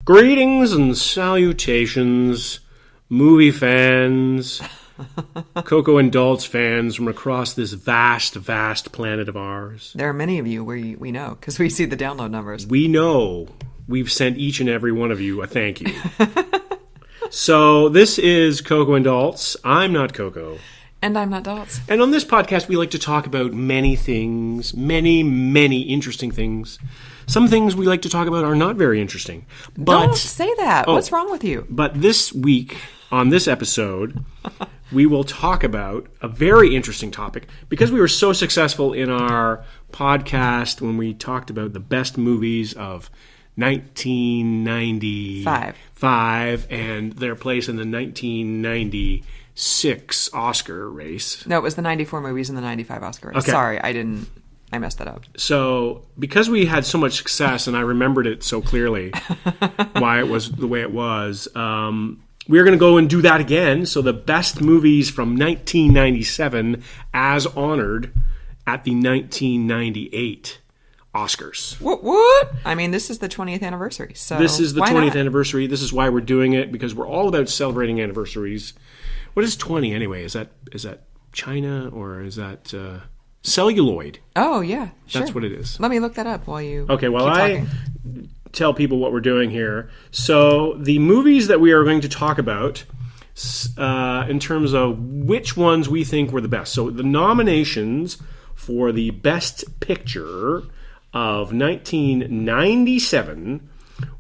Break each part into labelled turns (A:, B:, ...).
A: Greetings and salutations, movie fans, Coco and Daltz fans from across this vast, vast planet of ours.
B: There are many of you we know, because we see the download numbers.
A: We know. We've sent each and every one of you a thank you. So this is Coco and Daltz. I'm not Coco.
B: And I'm not Daltz.
A: And on this podcast, we like to talk about many things, many interesting things. Some things we like to talk about are not very interesting. But,
B: don't say that. What's wrong with you?
A: But this week, on this episode, we will talk about a very interesting topic. Because we were so successful in our podcast when we talked about the best movies of 1995 and their place in the 1996 Oscar race.
B: No, it was the 94 movies and the 95 Oscar race.
A: Okay.
B: Sorry, I messed that up.
A: So, because we had so much success, and I remembered it so clearly, why it was the way it was, we're going to go and do that again. So, the best movies from 1997 as honored at the 1998 Oscars.
B: What? I mean, this is the 20th anniversary. So
A: this is the 20th
B: not?
A: anniversary. This is why we're doing it, because we're all about celebrating anniversaries. What is 20 anyway? Is that China or is that celluloid?
B: Oh, yeah. Sure.
A: That's what it is.
B: Let me look that up while you
A: Okay, well,
B: keep talking.
A: Tell people what we're doing here. So the movies that we are going to talk about in terms of which ones we think were the best. So the nominations for the Best Picture of 1997,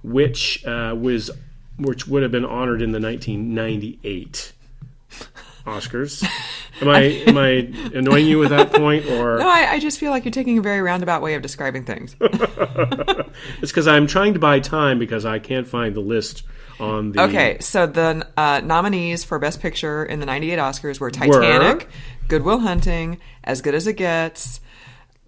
A: which would have been honored in the 1998 Oscars. Am I annoying you with that point, or
B: No, I just feel like you're taking a very roundabout way of describing things.
A: It's because I'm trying to buy time because I can't find the list on the.
B: Okay, so the nominees for Best Picture in the 98 Oscars were Titanic, Good Will Hunting, As Good as It Gets,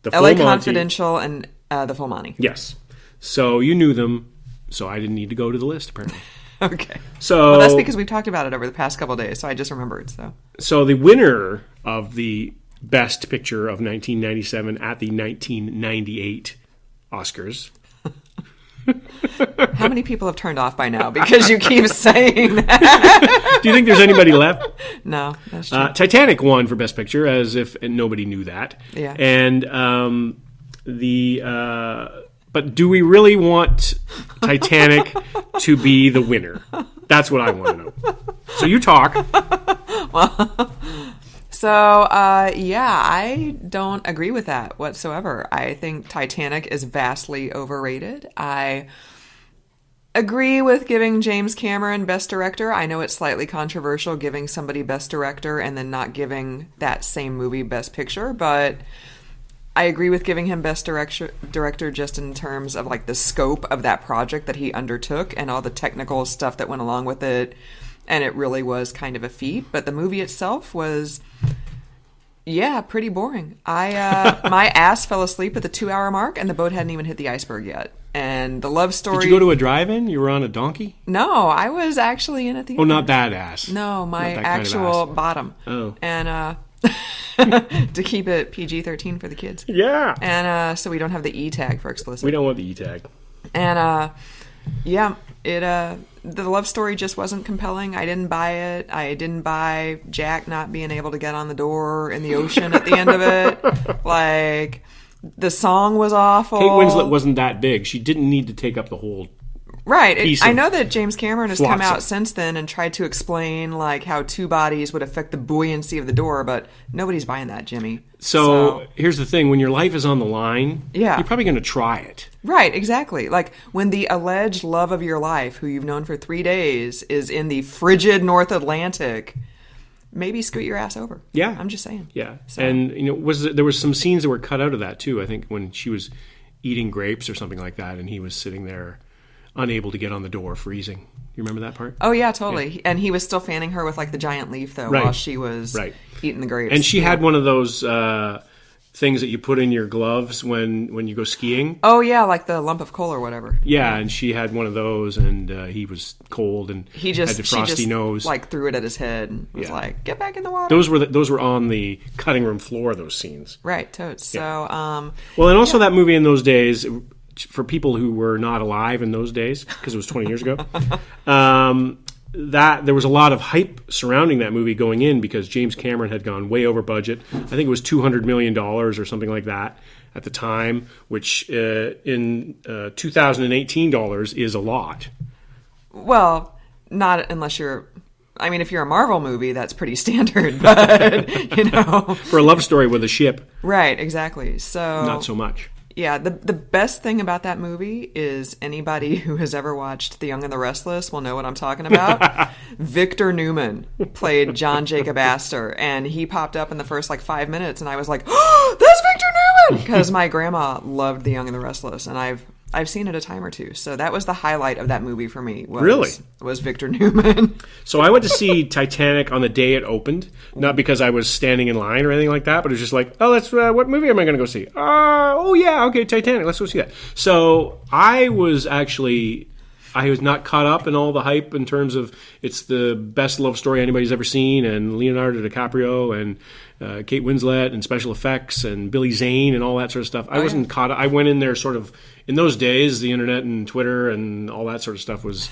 A: The
B: LA
A: Full Monty.
B: Confidential, and The Full Monty.
A: Yes. So you knew them, so I didn't need to go to the list, apparently.
B: Okay.
A: So
B: Well, that's because we've talked about it over the past couple of days, so I just remembered.
A: So the winner of the Best Picture of 1997 at the 1998 Oscars.
B: How many people have turned off by now because you keep saying that?
A: Do you think there's anybody left?
B: No, that's true.
A: Titanic won for Best Picture, as if nobody knew that.
B: Yeah.
A: And but do we really want Titanic to be the winner? That's what I want to know. So you talk.
B: Yeah, I don't agree with that whatsoever. I think Titanic is vastly overrated. I agree with giving James Cameron Best Director. I know it's slightly controversial giving somebody Best Director and then not giving that same movie Best Picture, but I agree with giving him Best Director just in terms of like the scope of that project that he undertook and all the technical stuff that went along with it. And it really was kind of a feat. But the movie itself was, pretty boring. My ass fell asleep at the 2-hour mark and the boat hadn't even hit the iceberg yet. And the love story...
A: Did you go to a drive-in? You were on a donkey?
B: No, I was actually in a theater.
A: Oh, not that ass.
B: No, my
A: kind
B: actual
A: of ass.
B: bottom.
A: Oh.
B: And to keep it PG-13 for the kids.
A: Yeah.
B: And so we don't have the E tag for explicit.
A: We don't want the E tag.
B: And the love story just wasn't compelling. I didn't buy it. I didn't buy Jack not being able to get on the door in the ocean at the end of it. Like, the song was awful.
A: Kate Winslet wasn't that big. She didn't need to take up the whole
B: Right. I know that James Cameron has come out
A: flotsam.
B: since then and tried to explain like how two bodies would affect the buoyancy of the door, but nobody's buying that, Jimmy.
A: So here's the thing. When your life is on the line,
B: Yeah.
A: you're probably going to try it.
B: Right, exactly. Like when the alleged love of your life, who you've known for 3 days, is in the frigid North Atlantic, maybe scoot your ass over.
A: Yeah.
B: I'm just saying.
A: Yeah.
B: So.
A: And there was some scenes that were cut out of that too. I think when she was eating grapes or something like that and he was sitting there unable to get on the door, freezing. You remember that part?
B: Oh, yeah, totally. Yeah. And he was still fanning her with like the giant leaf, though, while she was eating the grapes.
A: And she had one of those things that you put in your gloves when you go skiing.
B: Oh, yeah, like the lump of coal or whatever.
A: Yeah, and she had one of those, and he was cold and had the frosty nose.
B: Like threw it at his head and was like, "Get back in the water."
A: Those were on the cutting room floor. Those scenes,
B: right? Totes.
A: Yeah.
B: So,
A: well, and also that movie in those days, for people who were not alive in those days, because it was 20 years ago, that there was a lot of hype surrounding that movie going in because James Cameron had gone way over budget. I think it was $200 million or something like that at the time, which in 2018 dollars is a lot.
B: Well, not unless you're... I mean, if you're a Marvel movie, that's pretty standard, but,
A: For a love story with a ship.
B: Right, exactly. So...
A: Not so much.
B: Yeah, the best thing about that movie is anybody who has ever watched The Young and the Restless will know what I'm talking about. Victor Newman played John Jacob Astor, and he popped up in the first 5 minutes, and I was like, oh, that's Victor Newman! Because my grandma loved The Young and the Restless, and I've seen it a time or two. So that was the highlight of that movie for me. Was Victor Newman.
A: So I went to see Titanic on the day it opened, not because I was standing in line or anything like that, but it was just like, oh, that's what movie am I going to go see? Oh yeah, okay, Titanic. Let's go see that. So I was not caught up in all the hype in terms of it's the best love story anybody's ever seen, and Leonardo DiCaprio and Kate Winslet and special effects and Billy Zane and all that sort of stuff. I wasn't caught up. I went in there sort of, in those days, the internet and Twitter and all that sort of stuff was...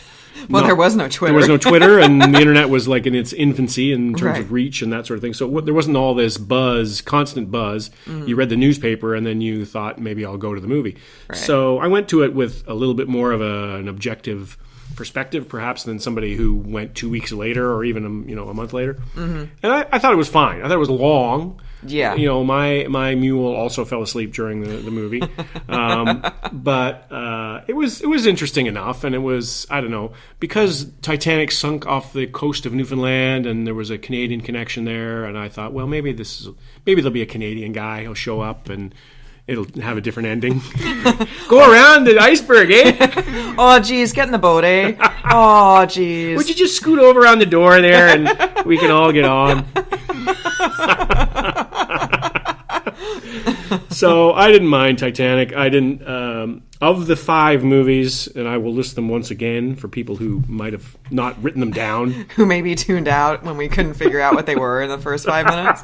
B: there was no Twitter.
A: There was no Twitter, and the internet was in its infancy in terms of reach and that sort of thing. So there wasn't all this buzz, constant buzz. You read the newspaper, and then you thought, maybe I'll go to the movie. Right. So I went to it with a little bit more of an objective perspective, perhaps, than somebody who went 2 weeks later or even a month later. Mm-hmm. And I thought it was fine. I thought it was long.
B: Yeah.
A: My mule also fell asleep during the movie. But it was interesting enough, and it was, I don't know, because Titanic sunk off the coast of Newfoundland and there was a Canadian connection there, and I thought, well, maybe there'll be a Canadian guy, he'll show up and it'll have a different ending. Go around the iceberg, eh?
B: Oh, geez, get in the boat, eh? Oh, geez.
A: Would you just scoot over around the door there and we can all get on? So I didn't mind Titanic. I didn't. Of the 5 movies, and I will list them once again for people who might have not written them down.
B: Who maybe tuned out when we couldn't figure out what they were in the first 5 minutes.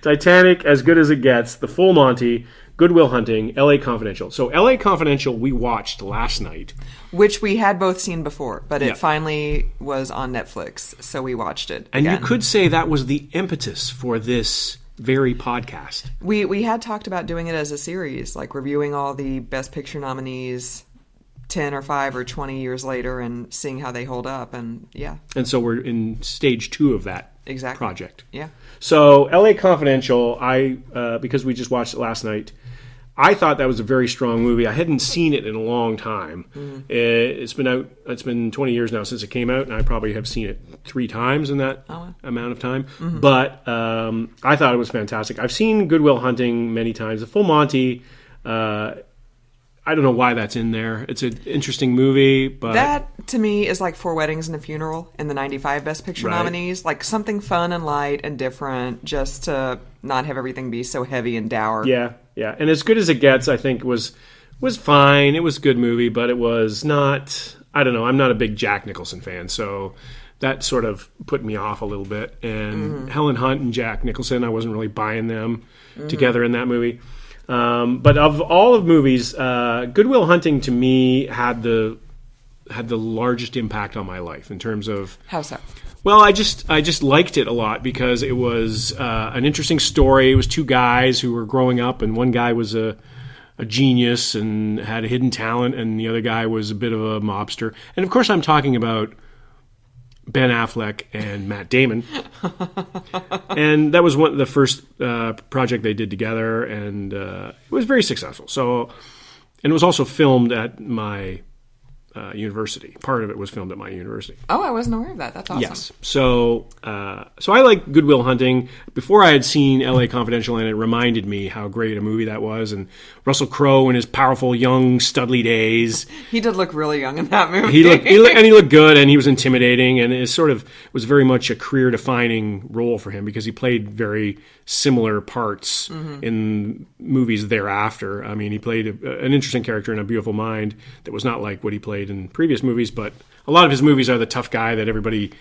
A: Titanic, As Good as It Gets, The Full Monty, Good Will Hunting, L.A. Confidential. So L.A. Confidential we watched last night.
B: Which we had both seen before, but it finally was on Netflix, so we watched it
A: And
B: again.
A: You could say that was the impetus for this very podcast.
B: We had talked about doing it as a series, reviewing all the Best Picture nominees 10 or 5 or 20 years later and seeing how they hold up, and yeah.
A: And so we're in stage 2 of that project.
B: Yeah.
A: So L.A. Confidential, because we just watched it last night, I thought that was a very strong movie. I hadn't seen it in a long time. Mm-hmm. It's been 20 years now since it came out, and I probably have seen it 3 times in that amount of time. Mm-hmm. But I thought it was fantastic. I've seen Good Will Hunting many times. The Full Monty, I don't know why that's in there. It's an interesting movie, but...
B: That, to me, is like Four Weddings and a Funeral in the 95 Best Picture nominees. Like something fun and light and different, just to not have everything be so heavy and dour.
A: Yeah. And As Good as It Gets, I think, was fine. It was a good movie, but it was not... I don't know. I'm not a big Jack Nicholson fan, so that sort of put me off a little bit. And Helen Hunt and Jack Nicholson, I wasn't really buying them together in that movie. But of all of movies, Good Will Hunting to me had the largest impact on my life in terms of...
B: How so?
A: Well, I just liked it a lot because it was an interesting story. It was 2 guys who were growing up, and one guy was a genius and had a hidden talent, and the other guy was a bit of a mobster. And of course, I'm talking about Ben Affleck and Matt Damon. And that was the first project they did together, and it was very successful. So, and it was also filmed at my university. Part of it was filmed at my university.
B: Oh, I wasn't aware of that. That's awesome. Yes.
A: So I like Good Will Hunting. Before I had seen L.A. Confidential, and it reminded me how great a movie that was. And Russell Crowe in his powerful, young, studly days.
B: He did look really young in that movie.
A: He looked good, and he was intimidating, and it sort of was very much a career-defining role for him because he played very similar parts in movies thereafter. I mean, he played an interesting character in A Beautiful Mind that was not like what he played in previous movies, but a lot of his movies are the tough guy that everybody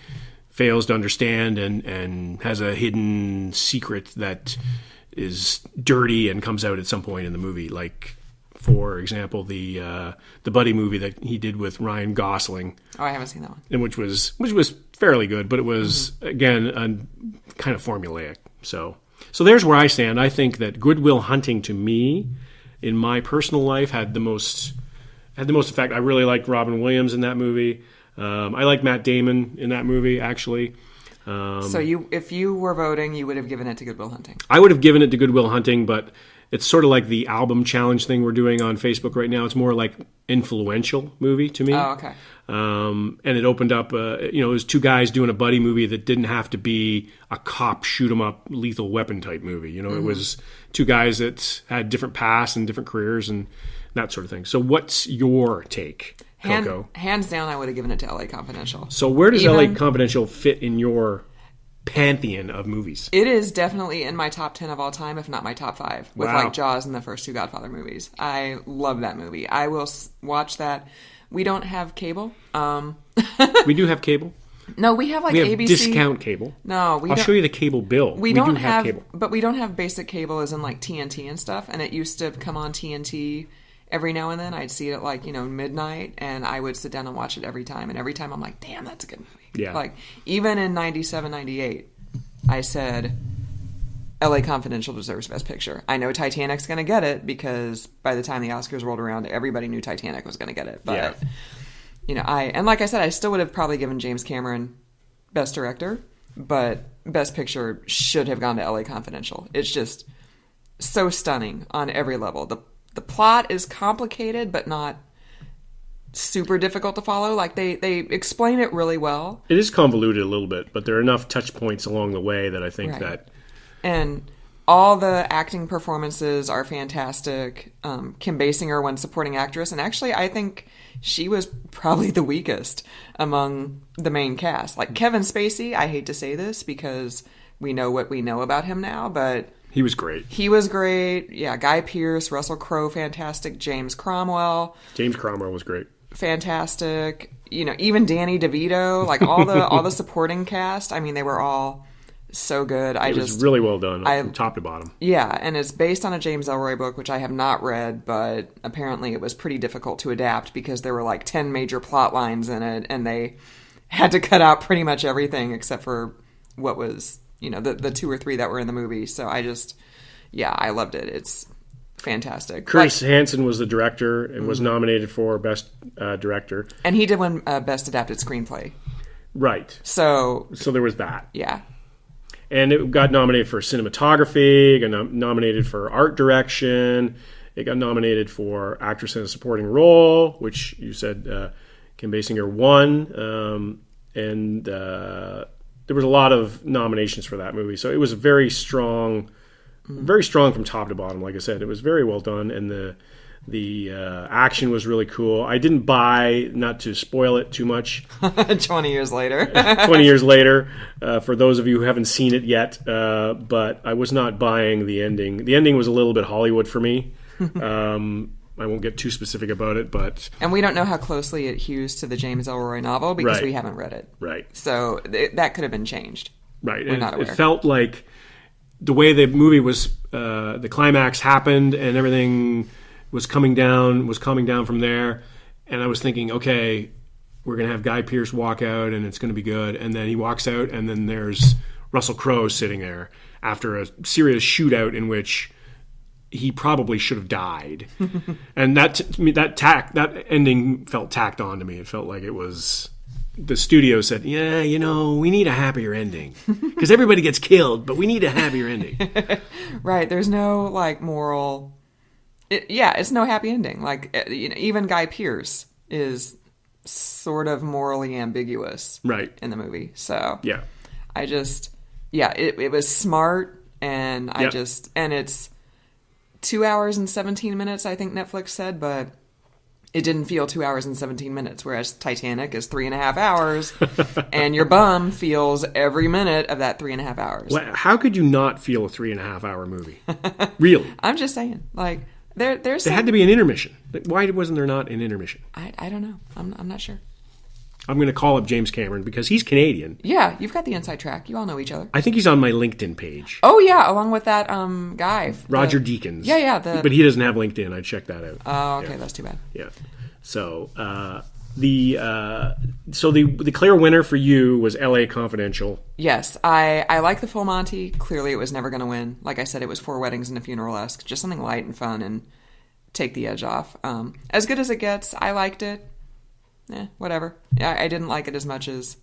A: fails to understand and has a hidden secret that is dirty and comes out at some point in the movie, like for example, the buddy movie that he did with Ryan Gosling.
B: Oh, I haven't seen that one.
A: And which was fairly good, but it was again kind of formulaic. So there's where I stand. I think that Good Will Hunting, to me, in my personal life, had the most effect. I really liked Robin Williams in that movie. I like Matt Damon in that movie, actually.
B: So if you were voting, you would have given it to Good Will Hunting.
A: I would have given it to Good Will Hunting, but it's sort of like the album challenge thing we're doing on Facebook right now. It's more like influential movie to me.
B: Oh, okay.
A: And it opened up, it was two guys doing a buddy movie that didn't have to be a cop shoot 'em up lethal weapon type movie. It was two guys that had different pasts and different careers and that sort of thing. So what's your take, Coco?
B: Hands down, I would have given it to LA Confidential.
A: So where does LA Confidential fit in your pantheon of movies?
B: It is definitely in my top 10 of all time, if not my top 5, with like Jaws and the first two Godfather movies. I love that movie. I will watch that. We don't have cable.
A: We do have cable.
B: No, we have like
A: we have
B: ABC.
A: Discount cable.
B: No,
A: I'll show you the cable bill.
B: We don't
A: do have cable.
B: But we don't have basic cable as in like TNT and stuff. And it used to come on TNT every now and then. I'd see it at like, midnight, and I would sit down and watch it every time. And every time I'm like, damn, that's a good movie.
A: Yeah.
B: Like, even in 97, 98, I said, LA Confidential deserves Best Picture. I know Titanic's going to get it because by the time the Oscars rolled around, everybody knew Titanic was going to get it. But, and like I said, I still would have probably given James Cameron Best Director, but Best Picture should have gone to LA Confidential. It's just so stunning on every level. The plot is complicated, but not super difficult to follow. Like, they explain it really well.
A: It is convoluted a little bit, but there are enough touch points along the way that I think that...
B: And all the acting performances are fantastic. Kim Basinger won supporting actress, and actually I think she was probably the weakest among the main cast. Like, Kevin Spacey, I hate to say this because we know what we know about him now, but...
A: He was great.
B: He was great. Yeah, Guy Pearce, Russell Crowe, fantastic. James Cromwell.
A: James Cromwell was great.
B: Fantastic. Even Danny DeVito, like all the supporting cast. I mean, they were all so good.
A: It was really well done from top to bottom.
B: Yeah, and it's based on a James Ellroy book, which I have not read, but apparently it was pretty difficult to adapt because there were like 10 major plot lines in it, and they had to cut out pretty much everything except for what was, the 2 or 3 that were in the movie. So I loved it. It's fantastic.
A: Curtis Hanson was the director and was nominated for Best Director.
B: And he did win Best Adapted Screenplay.
A: Right.
B: So
A: there was that.
B: Yeah.
A: And it got nominated for cinematography, it got nominated for art direction, it got nominated for actress in a supporting role, which you said Kim Basinger won. And there was a lot of nominations for that movie. So it was very strong from top to bottom. Like I said, it was very well done, and the action was really cool. I didn't buy, not to spoil it too much.
B: 20 years later.
A: 20 years later, for those of you who haven't seen it yet, but I was not buying the ending. The ending was a little bit Hollywood for me. I won't get too specific about it, but...
B: And we don't know how closely it hews to the James Ellroy novel because we haven't read it.
A: Right.
B: So that could have been changed.
A: Right.
B: We're not aware.
A: It felt like the way the movie was, the climax happened and everything was coming down from there. And I was thinking, okay, we're going to have Guy Pearce walk out and it's going to be good. And then he walks out and then there's Russell Crowe sitting there after a serious shootout in which he probably should have died. And that ending felt tacked on to me. It felt like it was... The studio said, we need a happier ending. Because everybody gets killed, but we need a happier ending.
B: Right. There's no, moral... it's no happy ending. Even Guy Pearce is sort of morally ambiguous in the movie. So, I just... it was smart, and and it's 2 hours and 17 minutes, I think Netflix said, but it didn't feel 2 hours and 17 minutes, whereas Titanic is 3.5 hours, and your bum feels every minute of that 3.5 hours.
A: Well, how could you not feel a 3.5 hour movie? Really?
B: I'm just saying, there
A: had to be an intermission. Why wasn't there not an intermission?
B: I don't know. I'm not sure.
A: I'm going to call up James Cameron because he's Canadian.
B: Yeah, you've got the inside track. You all know each other.
A: I think he's on my LinkedIn page.
B: Oh, yeah, along with that guy.
A: Roger Deakins.
B: Yeah.
A: But he doesn't have LinkedIn. I'd check that out.
B: Oh, okay, that's too bad.
A: Yeah. So, the clear winner for you was L.A. Confidential.
B: Yes, I like the full Monty. Clearly, it was never going to win. Like I said, it was 4 weddings and a funeral-esque. Just something light and fun and take the edge off. As good as it gets. I liked it. Whatever. I didn't like it as much as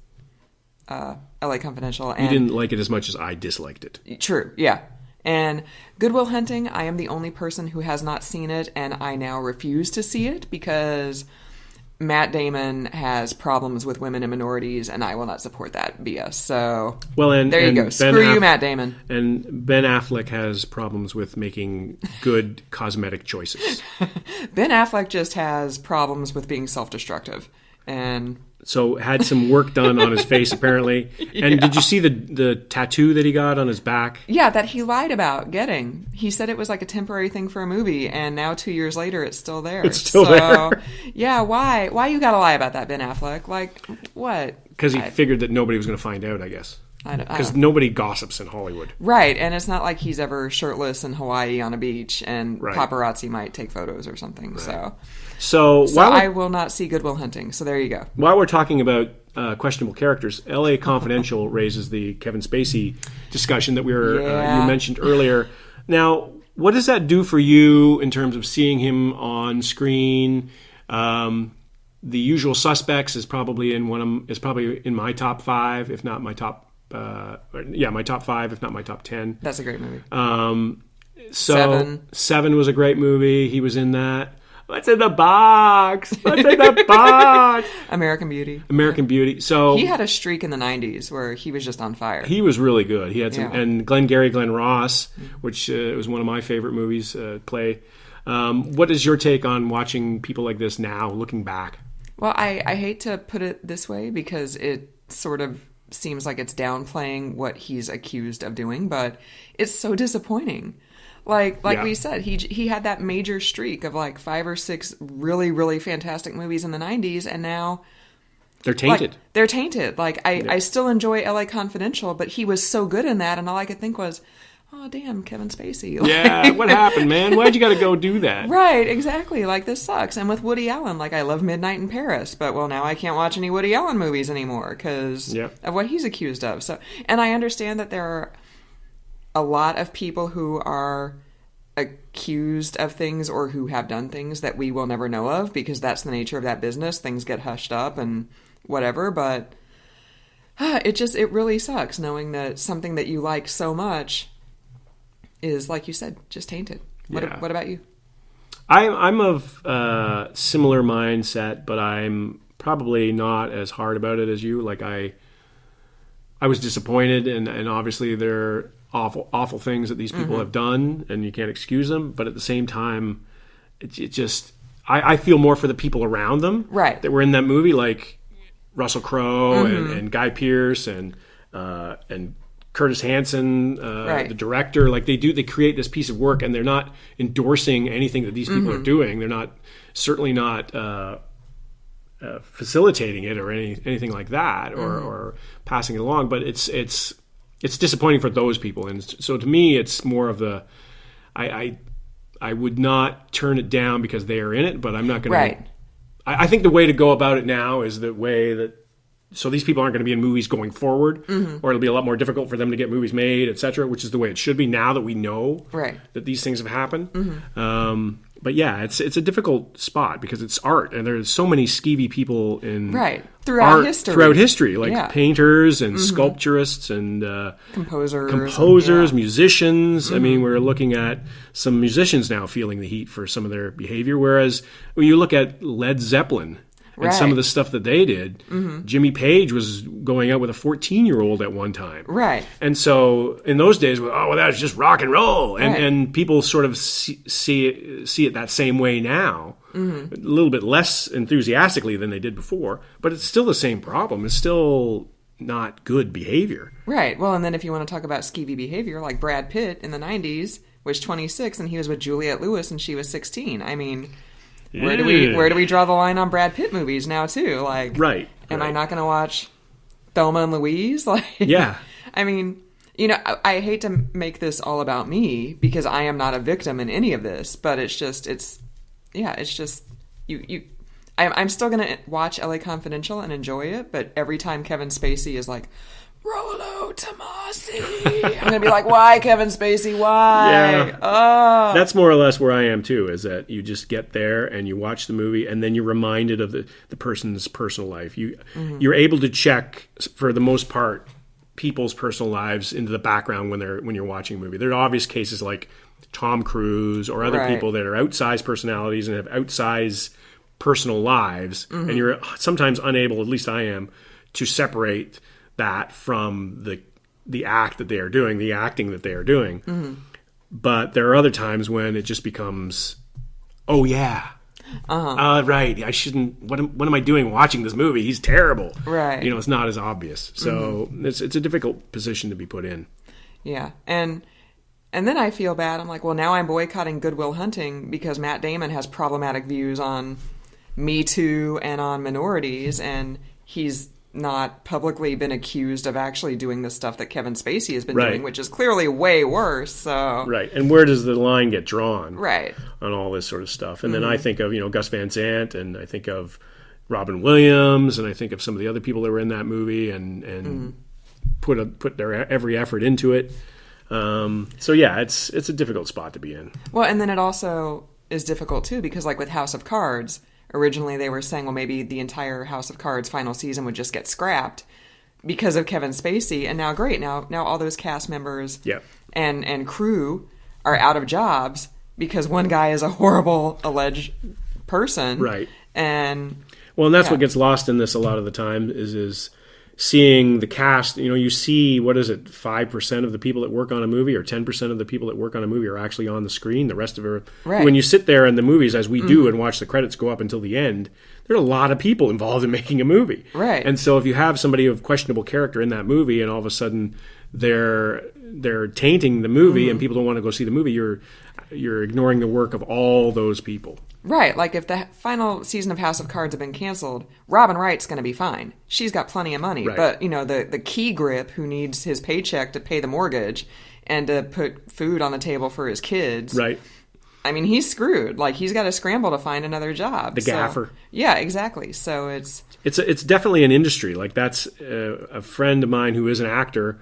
B: L.A. Confidential. And
A: you didn't like it as much as I disliked it.
B: True, yeah. And Good Will Hunting, I am the only person who has not seen it, and I now refuse to see it because Matt Damon has problems with women and minorities, and I will not support that BS. So, there you go. Screw you, Matt Damon.
A: And Ben Affleck has problems with making good cosmetic choices.
B: Ben Affleck just has problems with being self-destructive. And
A: so had some work done on his face, apparently. And did you see the tattoo that he got on his back?
B: Yeah, that he lied about getting. He said it was like a temporary thing for a movie, and now 2 years later, it's still there.
A: It's still there.
B: Yeah, why? Why you gotta lie about that, Ben Affleck? Like, what?
A: Because he figured that nobody was going to find out, I guess. Because nobody gossips in Hollywood.
B: Right, and it's not like he's ever shirtless in Hawaii on a beach, and paparazzi might take photos or something, So I will not see Good Will Hunting. So there you go.
A: While we're talking about questionable characters, L.A. Confidential raises the Kevin Spacey discussion that you mentioned earlier. Now, what does that do for you in terms of seeing him on screen? The Usual Suspects is probably in my top 5, if not my top. My top 5, if not my top 10.
B: That's a great movie.
A: Seven was a great movie. He was in that. What's in the box? What's in the box?
B: American Beauty.
A: American Beauty. So
B: he had a streak in the 90s where he was just on fire.
A: He was really good. He had some, and Glenn Ross, which was one of my favorite movies, play. What is your take on watching people like this now, looking back?
B: Well, I hate to put it this way because it sort of seems like it's downplaying what he's accused of doing, but it's so disappointing. Like we said, he had that major streak of like 5 or 6 really, really fantastic movies in the 90s, and now
A: they're tainted.
B: They're tainted. I still enjoy L.A. Confidential, but he was so good in that, and all I could think was, oh, damn, Kevin Spacey.
A: Yeah, what happened, man? Why'd you got to go do that?
B: Right, exactly. Like, this sucks. And with Woody Allen, I love Midnight in Paris, but, now I can't watch any Woody Allen movies anymore because of what he's accused of. So, and I understand that there are a lot of people who are accused of things or who have done things that we will never know of because that's the nature of that business. Things get hushed up and whatever, but it really sucks knowing that something that you like so much is, like you said, just tainted. What about you?
A: I'm of similar mindset, but I'm probably not as hard about it as you. Like I was disappointed, and obviously there are awful things that these people have done, and you can't excuse them. But at the same time, it just I feel more for the people around them that were in that movie, like Russell Crowe and Guy Pearce and Curtis Hanson, the director. Like they create this piece of work, and they're not endorsing anything that these people are doing. They're certainly not facilitating it or anything like that, or passing it along. But it's disappointing for those people, and so to me, it's more of the I would not turn it down because they are in it, but I'm not going to. I think the way to go about it now is the way that. So these people aren't going to be in movies going forward, or it'll be a lot more difficult for them to get movies made, etc., which is the way it should be now that we know that these things have happened. But yeah, it's a difficult spot because it's art, and there's so many skeevy people in
B: throughout
A: history, like painters and sculpturists and
B: composers,
A: musicians. I mean, we're looking at some musicians now feeling the heat for some of their behavior, whereas when you look at Led Zeppelin. And some of the stuff that they did, Jimmy Page was going out with a 14-year-old at one time.
B: Right.
A: And so in those days, that's just rock and roll. And people sort of see it that same way now, a little bit less enthusiastically than they did before. But it's still the same problem. It's still not good behavior.
B: Right. Well, and then if you want to talk about skeevy behavior, like Brad Pitt in the 90s was 26, and he was with Juliette Lewis, and she was 16. I mean... Where do we draw the line on Brad Pitt movies now too? Like, Am I not going to watch Thelma and Louise? Like,
A: Yeah.
B: I mean, you know, I hate to make this all about me because I am not a victim in any of this, but I'm still going to watch LA Confidential and enjoy it, but every time Kevin Spacey is like, Rolo Tomasi, I'm going to be like, why, Kevin Spacey? Why?
A: Yeah.
B: Oh.
A: That's more or less where I am too, is that you just get there and you watch the movie and then you're reminded of the person's personal life. You're able to check, for the most part, people's personal lives into the background when you're watching a movie. There are obvious cases like Tom Cruise or other people that are outsized personalities and have outsized personal lives, and you're sometimes unable, at least I am, to separate that from the act that they are doing, the acting that they are doing. But there are other times when it just becomes, oh yeah, right, I shouldn't, what am I doing watching this movie? He's terrible.
B: Right.
A: You know, it's not as obvious. So it's a difficult position to be put in.
B: Yeah. And then I feel bad. I'm like, well, now I'm boycotting Good Will Hunting because Matt Damon has problematic views on Me Too and on minorities, and he's not publicly been accused of actually doing the stuff that Kevin Spacey has been doing, which is clearly way worse. So
A: right, and where does the line get drawn?
B: Right,
A: on all this sort of stuff. And then I think of Gus Van Sant, and I think of Robin Williams, and I think of some of the other people that were in that movie, and put their every effort into it. So yeah, it's a difficult spot to be in.
B: Well, and then it also is difficult too because, like with House of Cards, originally they were saying, well, maybe the entire House of Cards final season would just get scrapped because of Kevin Spacey, and now great, now all those cast members and crew are out of jobs because one guy is a horrible alleged person,
A: right?
B: And
A: that's what gets lost in this a lot of the time is seeing the cast. You see, what is it, 5% of the people that work on a movie or 10% of the people that work on a movie are actually on the screen. The rest of it, when you sit there in the movies, as we do, and watch the credits go up until the end, there are a lot of people involved in making a movie.
B: Right.
A: And so if you have somebody of questionable character in that movie and all of a sudden they're tainting the movie and people don't want to go see the movie, you're ignoring the work of all those people.
B: Right, like if the final season of House of Cards had been canceled, Robin Wright's going to be fine. She's got plenty of money. Right. But, the key grip who needs his paycheck to pay the mortgage and to put food on the table for his kids.
A: Right.
B: I mean, he's screwed. Like, he's got to scramble to find another job.
A: The gaffer.
B: Yeah, exactly. So
A: it's definitely an industry. Like, that's a friend of mine who is an actor.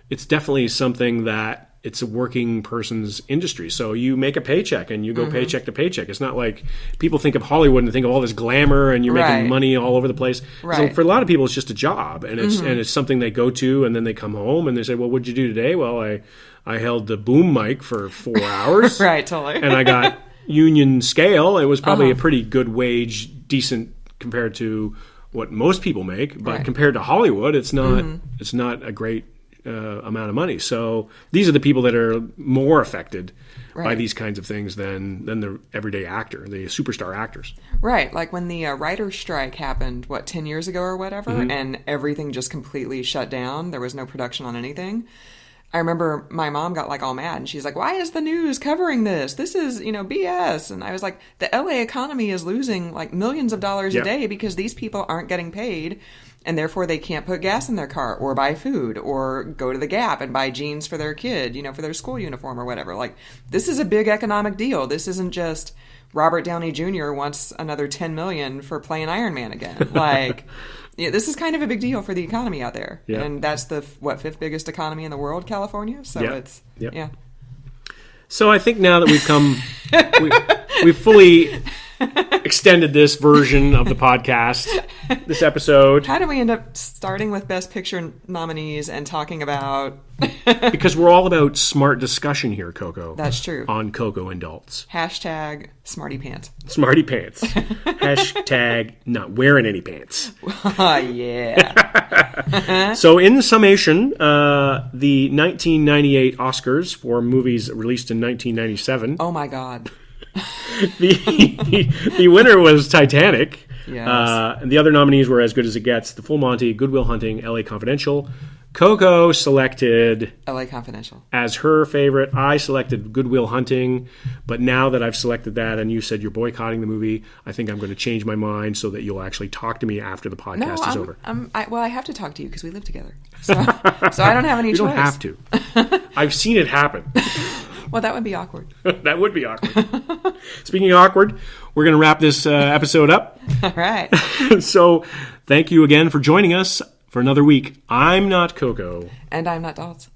A: It's definitely something that it's a working person's industry. So you make a paycheck and you go paycheck to paycheck. It's not like people think of Hollywood and they think of all this glamour and you're making money all over the place.
B: Right.
A: So for a lot of people, it's just a job, and it's something they go to, and then they come home and they say, well, what'd you do today? Well, I held the boom mic for 4 hours.
B: Right, totally.
A: And I got union scale. It was probably a pretty good wage, decent compared to what most people make, but compared to Hollywood, it's not a great amount of money. So these are the people that are more affected by these kinds of things than the everyday actor, the superstar actors.
B: Right. Like when the writer's strike happened, 10 years ago or whatever, and everything just completely shut down. There was no production on anything. I remember my mom got all mad, and she's like, why is the news covering this? This is, BS. And I was like, the LA economy is losing millions of dollars a day because these people aren't getting paid. And therefore they can't put gas in their car or buy food or go to the Gap and buy jeans for their kid, for their school uniform or whatever. This is a big economic deal. This isn't just Robert Downey Jr. wants another $10 million for playing Iron Man again. This is kind of a big deal for the economy out there. Yeah. And that's the, fifth biggest economy in the world, California? So it's, yeah. So
A: I think now that we've come, we've fully extended this version of the podcast, this episode.
B: How did we end up starting with Best Picture nominees and talking about...
A: Because we're all about smart discussion here, Coco.
B: That's true.
A: On Coco and Daltz.
B: Hashtag smarty pants.
A: Smarty pants. Hashtag not wearing any pants.
B: Yeah.
A: So in summation, the 1998 Oscars for movies released in 1997.
B: Oh my God.
A: The winner was Titanic.
B: Yes.
A: And the other nominees were As Good as It Gets, The Full Monty, Good Will Hunting, LA Confidential, Coco selected
B: LA Confidential
A: as her favorite. I selected Good Will Hunting, but now that I've selected that and you said you're boycotting the movie, I think I'm going to change my mind so that you'll actually talk to me after the podcast is over.
B: I have to talk to you because we live together. So I don't have any choice.
A: You don't have to. I've seen it happen.
B: Well, that would be awkward.
A: That would be awkward. Speaking of awkward, we're going to wrap this episode up.
B: All right.
A: So thank you again for joining us for another week. I'm not Coco.
B: And I'm not Dolls.